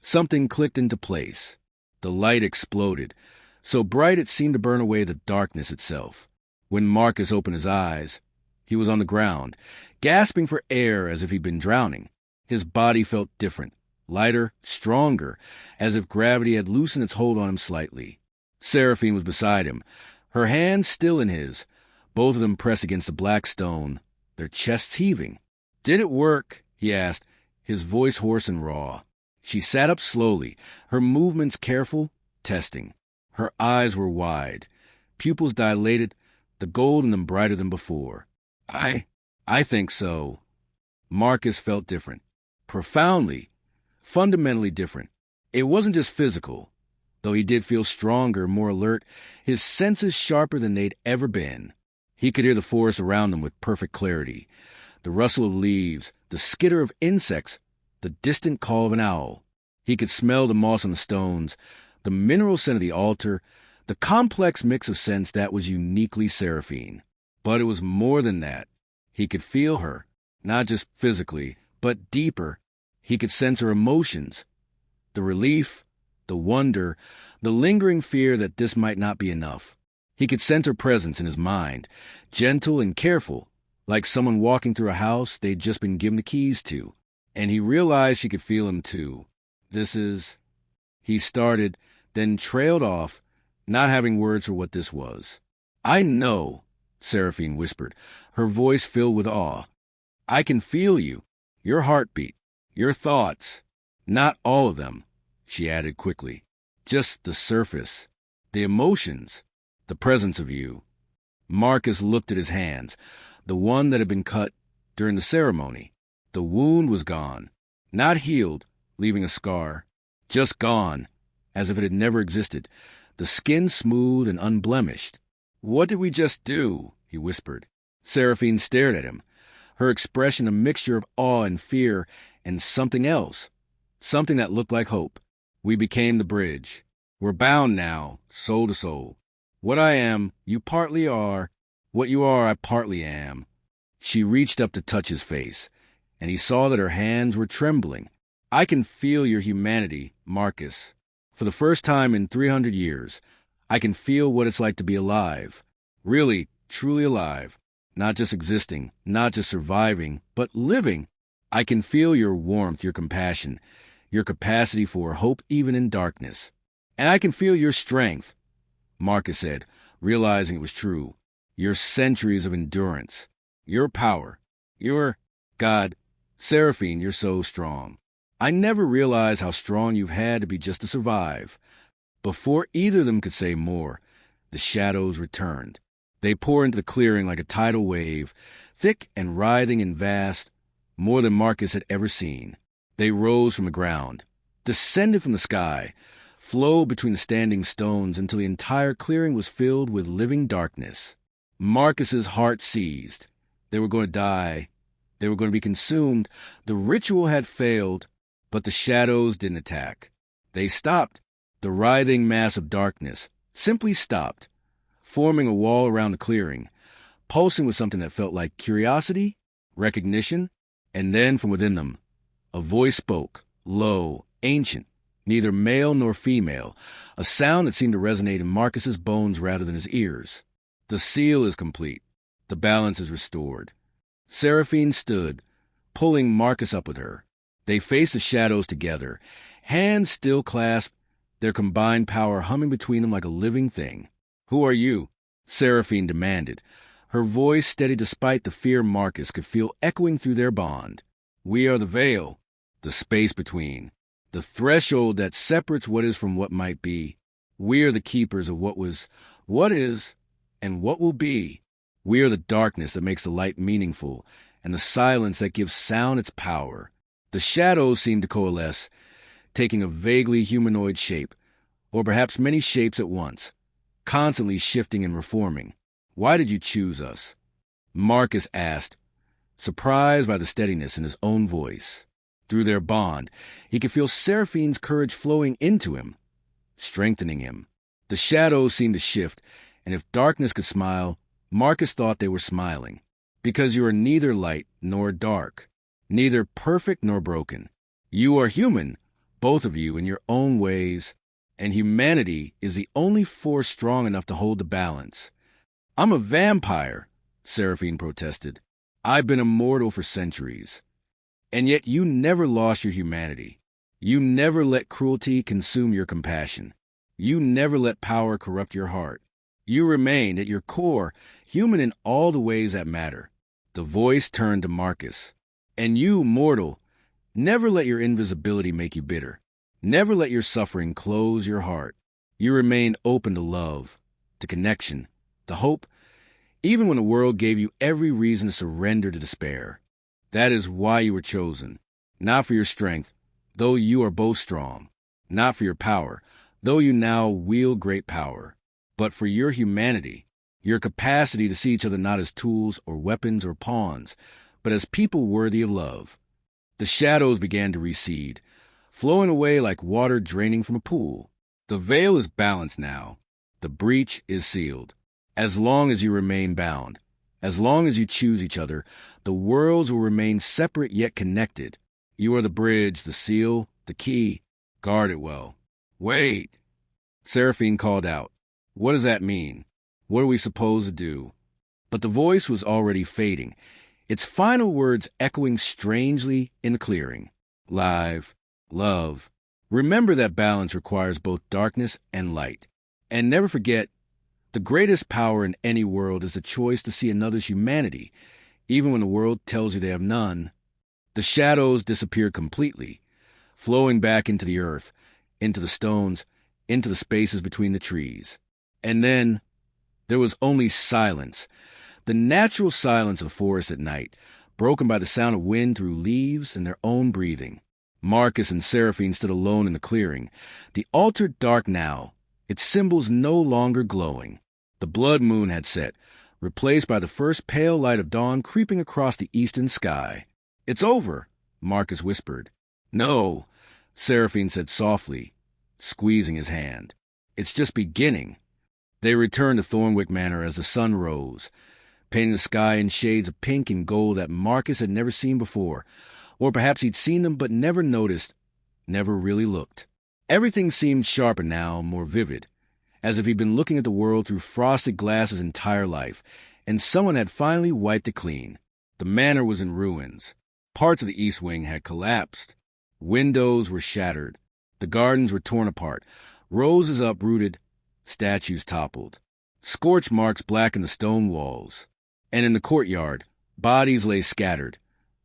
something clicked into place. The light exploded, so bright it seemed to burn away the darkness itself. When Marcus opened his eyes, he was on the ground, gasping for air as if he'd been drowning. His body felt different, lighter, stronger, as if gravity had loosened its hold on him slightly. Seraphine was beside him, her hands still in his, both of them pressed against the black stone, their chests heaving. "Did it work?" he asked, his voice hoarse and raw. She sat up slowly, her movements careful, testing. Her eyes were wide, pupils dilated, the gold in them brighter than before. I think so." Marcus felt different. Profoundly, fundamentally different. It wasn't just physical, though he did feel stronger, more alert, his senses sharper than they'd ever been. He could hear the forest around them with perfect clarity, the rustle of leaves, the skitter of insects, the distant call of an owl. He could smell the moss on the stones, the mineral scent of the altar, the complex mix of scents that was uniquely Seraphine. But it was more than that. He could feel her, not just physically, but deeper. He could sense her emotions, the relief, the wonder, the lingering fear that this might not be enough. He could sense her presence in his mind, gentle and careful, like someone walking through a house they'd just been given the keys to. And he realized she could feel him too. This is... He started, then trailed off, not having words for what this was. I know, Seraphine whispered, her voice filled with awe. I can feel you, your heartbeat, your thoughts. Not all of them, she added quickly. Just the surface, the emotions, the presence of you. Marcus looked at his hands, the one that had been cut during the ceremony. The wound was gone, not healed, leaving a scar, just gone, as if it had never existed, the skin smooth and unblemished. What did we just do? He whispered. Seraphine stared at him, her expression a mixture of awe and fear and something else, something that looked like hope. We became the bridge. We're bound now, soul to soul. What I am, you partly are. What you are, I partly am. She reached up to touch his face, and he saw that her hands were trembling. I can feel your humanity, Marcus. For the first time in 300 years, I can feel what it's like to be alive. Really, truly alive. Not just existing, not just surviving, but living. I can feel your warmth, your compassion, your capacity for hope even in darkness. And I can feel your strength, Marcus said, realizing it was true. Your centuries of endurance. Your power. Your... God, Seraphine, you're so strong. I never realized how strong you've had to be just to survive. Before either of them could say more, the shadows returned. They poured into the clearing like a tidal wave, thick and writhing and vast, more than Marcus had ever seen. They rose from the ground, descended from the sky, flowed between the standing stones until the entire clearing was filled with living darkness. Marcus's heart seized. They were going to die. They were going to be consumed. The ritual had failed, but the shadows didn't attack. They stopped. The writhing mass of darkness simply stopped, forming a wall around the clearing, pulsing with something that felt like curiosity, recognition, and then from within them, a voice spoke, low, ancient, neither male nor female, a sound that seemed to resonate in Marcus's bones rather than his ears. The seal is complete. The balance is restored. Seraphine stood, pulling Marcus up with her. They faced the shadows together, hands still clasped, their combined power humming between them like a living thing. Who are you? Seraphine demanded, her voice steady despite the fear Marcus could feel echoing through their bond. We are the veil, the space between, the threshold that separates what is from what might be. We are the keepers of what was, what is, and what will be. We are the darkness that makes the light meaningful, and the silence that gives sound its power. The shadows seemed to coalesce, taking a vaguely humanoid shape, or perhaps many shapes at once, constantly shifting and reforming. Why did you choose us? Marcus asked, surprised by the steadiness in his own voice. Through their bond, he could feel Seraphine's courage flowing into him, strengthening him. The shadows seemed to shift, and if darkness could smile, Marcus thought they were smiling. Because you are neither light nor dark, neither perfect nor broken. You are human, both of you in your own ways, and humanity is the only force strong enough to hold the balance. I'm a vampire, Seraphine protested. I've been immortal for centuries. And yet you never lost your humanity. You never let cruelty consume your compassion. You never let power corrupt your heart. You remained, at your core, human in all the ways that matter. The voice turned to Marcus. And you, mortal, never let your invisibility make you bitter. Never let your suffering close your heart. You remained open to love, to connection, to hope, even when the world gave you every reason to surrender to despair. That is why you were chosen. Not for your strength, though you are both strong. Not for your power, though you now wield great power. But for your humanity, your capacity to see each other not as tools or weapons or pawns, but as people worthy of love. The shadows began to recede, flowing away like water draining from a pool. The veil is balanced now. The breach is sealed. As long as you remain bound, as long as you choose each other, the worlds will remain separate yet connected. You are the bridge, the seal, the key. Guard it well. Wait! Seraphine called out. What does that mean? What are we supposed to do? But the voice was already fading, its final words echoing strangely in the clearing. Live, love. Remember that balance requires both darkness and light. And never forget, the greatest power in any world is the choice to see another's humanity, even when the world tells you they have none. The shadows disappeared completely, flowing back into the earth, into the stones, into the spaces between the trees. And then there was only silence, the natural silence of the forest at night, broken by the sound of wind through leaves and their own breathing. Marcus and Seraphine stood alone in the clearing, the altar dark now, its symbols no longer glowing. The blood moon had set, replaced by the first pale light of dawn creeping across the eastern sky. "It's over," Marcus whispered. "No," Seraphine said softly, squeezing his hand. "It's just beginning." They returned to Thornwick Manor as the sun rose, painting the sky in shades of pink and gold that Marcus had never seen before, or perhaps he'd seen them but never noticed, never really looked. Everything seemed sharper now, more vivid, as if he'd been looking at the world through frosted glass his entire life, and someone had finally wiped it clean. The manor was in ruins. Parts of the east wing had collapsed. Windows were shattered. The gardens were torn apart. Roses uprooted. Statues toppled. Scorch marks blackened the stone walls. And in the courtyard, bodies lay scattered.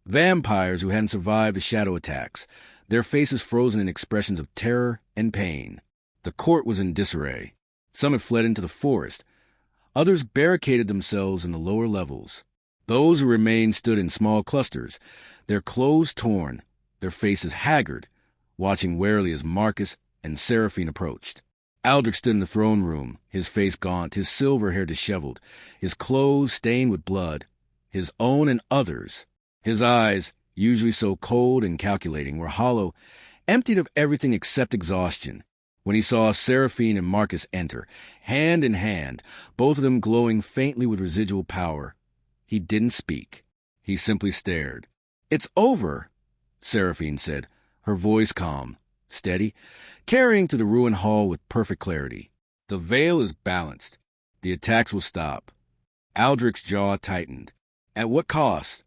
Vampires who hadn't survived the shadow attacks, their faces frozen in expressions of terror and pain. The court was in disarray. Some had fled into the forest. Others barricaded themselves in the lower levels. Those who remained stood in small clusters, their clothes torn, their faces haggard, watching warily as Marcus and Seraphine approached. Aldrich stood in the throne room, his face gaunt, his silver hair disheveled, his clothes stained with blood, his own and others'. His eyes, usually so cold and calculating, were hollow, emptied of everything except exhaustion. When he saw Seraphine and Marcus enter, hand in hand, both of them glowing faintly with residual power, he didn't speak. He simply stared. "It's over," Seraphine said, her voice calm, steady, carrying to the ruined hall with perfect clarity. "The veil is balanced. The attacks will stop." Aldrich's jaw tightened. "At what cost?"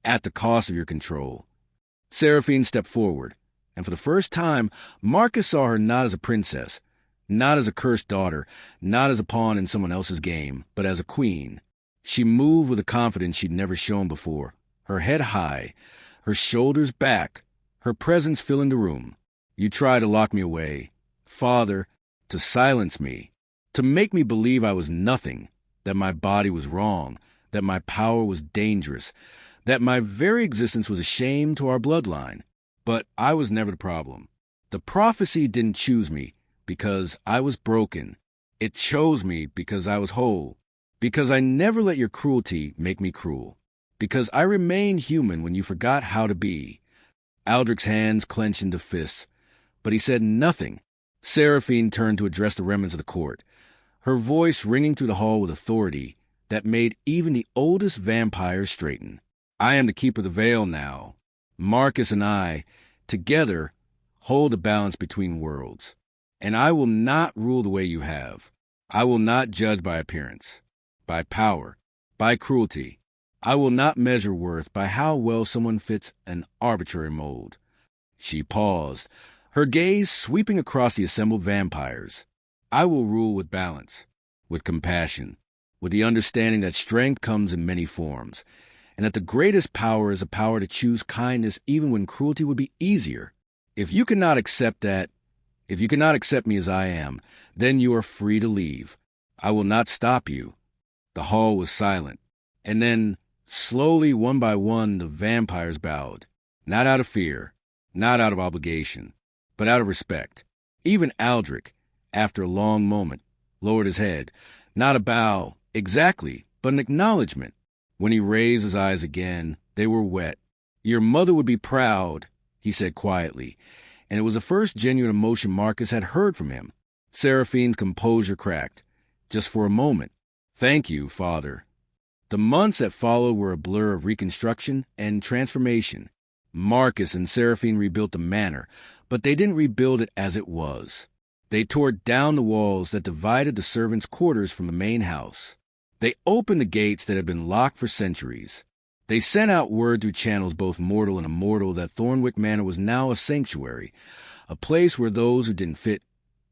"At the cost of your control." Seraphine stepped forward, and for the first time, Marcus saw her not as a princess, not as a cursed daughter, not as a pawn in someone else's game, but as a queen. She moved with a confidence she'd never shown before, her head high, her shoulders back, her presence filling the room. "You tried to lock me away, Father, to silence me, to make me believe I was nothing, that my body was wrong, that my power was dangerous, that my very existence was a shame to our bloodline. But I was never the problem. The prophecy didn't choose me because I was broken. It chose me because I was whole, because I never let your cruelty make me cruel, because I remained human when you forgot how to be." Aldrich's hands clenched into fists, but he said nothing. Seraphine turned to address the remnants of the court, her voice ringing through the hall with authority that made even the oldest vampires straighten. "I am the keeper of the veil now. Marcus and I, together, hold the balance between worlds. And I will not rule the way you have. I will not judge by appearance, by power, by cruelty. I will not measure worth by how well someone fits an arbitrary mold." She paused, her gaze sweeping across the assembled vampires. "I will rule with balance, with compassion, with the understanding that strength comes in many forms, and that the greatest power is a power to choose kindness even when cruelty would be easier. If you cannot accept that, if you cannot accept me as I am, then you are free to leave. I will not stop you." The hall was silent, and then, slowly, one by one, the vampires bowed, not out of fear, not out of obligation, but out of respect. Even Aldrich, after a long moment, lowered his head, not a bow, exactly, but an acknowledgement. When he raised his eyes again, they were wet. "Your mother would be proud," he said quietly, and it was the first genuine emotion Marcus had heard from him. Seraphine's composure cracked, just for a moment. "Thank you, Father." The months that followed were a blur of reconstruction and transformation. Marcus and Seraphine rebuilt the manor, but they didn't rebuild it as it was. They tore down the walls that divided the servants' quarters from the main house. They opened the gates that had been locked for centuries. They sent out word through channels both mortal and immortal that Thornwick Manor was now a sanctuary, a place where those who didn't fit,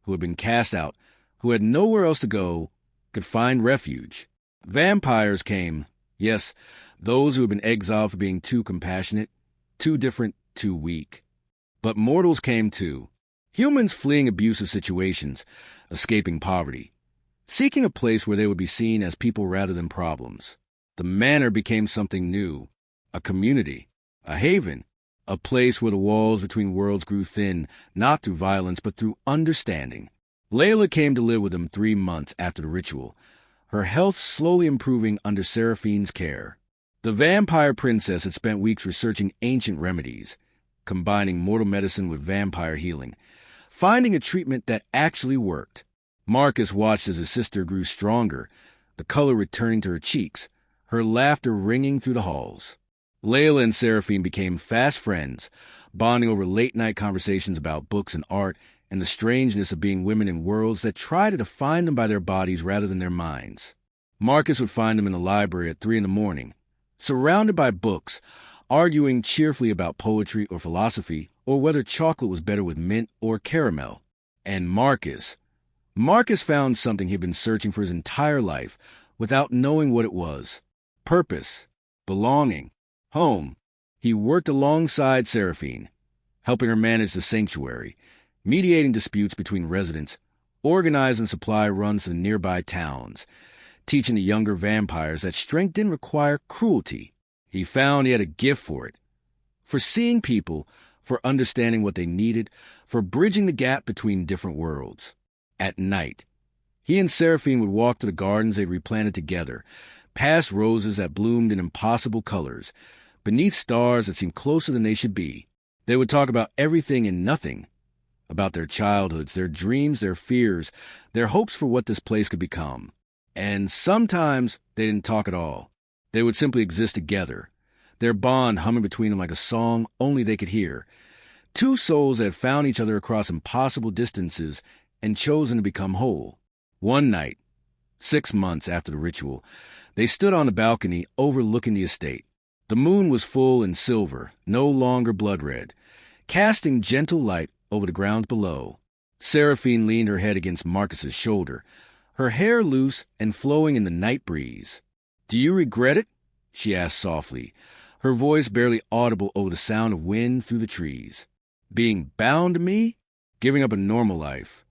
who had been cast out, who had nowhere else to go, could find refuge. Vampires came, yes, those who had been exiled for being too compassionate, too different, too weak. But mortals came too. Humans fleeing abusive situations, escaping poverty, seeking a place where they would be seen as people rather than problems. The manor became something new, a community, a haven, a place where the walls between worlds grew thin, not through violence but through understanding. Layla came to live with them 3 months after the ritual, her health slowly improving under Seraphine's care. The vampire princess had spent weeks researching ancient remedies, combining mortal medicine with vampire healing, finding a treatment that actually worked. Marcus watched as his sister grew stronger, the color returning to her cheeks, her laughter ringing through the halls. Layla and Seraphine became fast friends, bonding over late-night conversations about books and art and the strangeness of being women in worlds that try to define them by their bodies rather than their minds. Marcus would find them in the library at 3 a.m, surrounded by books, arguing cheerfully about poetry or philosophy or whether chocolate was better with mint or caramel. And Marcus found something he'd been searching for his entire life without knowing what it was. Purpose, belonging, home. He worked alongside Seraphine, helping her manage the sanctuary, mediating disputes between residents, organizing supply runs to the nearby towns, teaching the younger vampires that strength didn't require cruelty. He found he had a gift for it, for seeing people, for understanding what they needed, for bridging the gap between different worlds. At night, he and Seraphine would walk to the gardens they'd replanted together, past roses that bloomed in impossible colors, beneath stars that seemed closer than they should be. They would talk about everything and nothing, about their childhoods, their dreams, their fears, their hopes for what this place could become. And sometimes they didn't talk at all. They would simply exist together, their bond humming between them like a song only they could hear. Two souls that had found each other across impossible distances and chosen to become whole. One night, 6 months after the ritual, they stood on the balcony overlooking the estate. The moon was full and silver, no longer blood-red, casting gentle light over the grounds below. Seraphine leaned her head against Marcus's shoulder, her hair loose and flowing in the night breeze. "Do you regret it?" she asked softly, her voice barely audible over the sound of wind through the trees. "Being bound to me? Giving up a normal life?"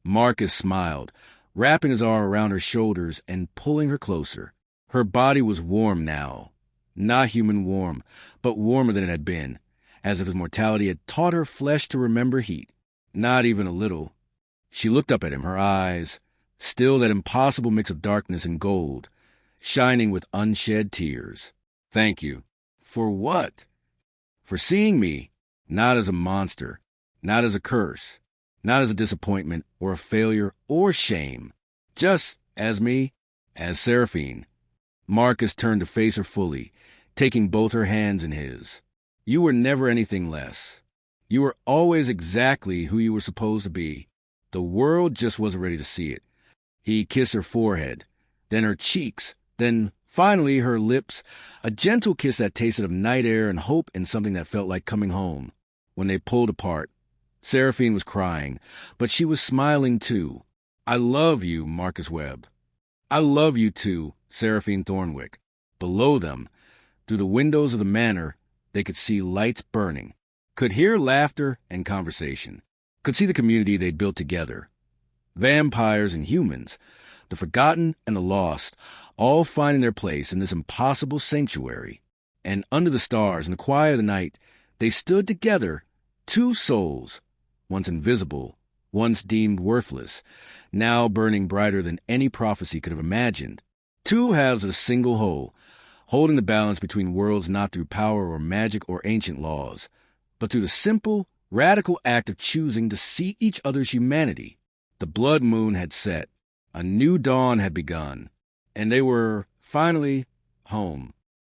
Marcus smiled, wrapping his arm around her shoulders and pulling her closer. Her body was warm now. Not human warm, but warmer than it had been, as if his mortality had taught her flesh to remember heat. Not even a little. She looked up at him, her eyes, still that impossible mix of darkness and gold, shining with unshed tears. "Thank you." "For what?" "For seeing me, not as a monster, not as a curse, not as a disappointment or a failure or shame, just as me, as Seraphine." Marcus turned to face her fully, taking both her hands in his. "You were never anything less. You were always exactly who you were supposed to be. The world just wasn't ready to see it." He kissed her forehead, then her cheeks, then finally her lips, a gentle kiss that tasted of night air and hope and something that felt like coming home. When they pulled apart, Seraphine was crying, but she was smiling too. "I love you, Marcus Webb." "I love you too, Seraphine Thornwick." Below them, through the windows of the manor, they could see lights burning, could hear laughter and conversation, could see the community they'd built together. Vampires and humans, the forgotten and the lost, all finding their place in this impossible sanctuary. And under the stars, in the quiet of the night, they stood together, two souls, once invisible, once deemed worthless, now burning brighter than any prophecy could have imagined. Two halves of a single whole, holding the balance between worlds not through power or magic or ancient laws, but through the simple, radical act of choosing to see each other's humanity. The blood moon had set, a new dawn had begun, and they were, finally, home.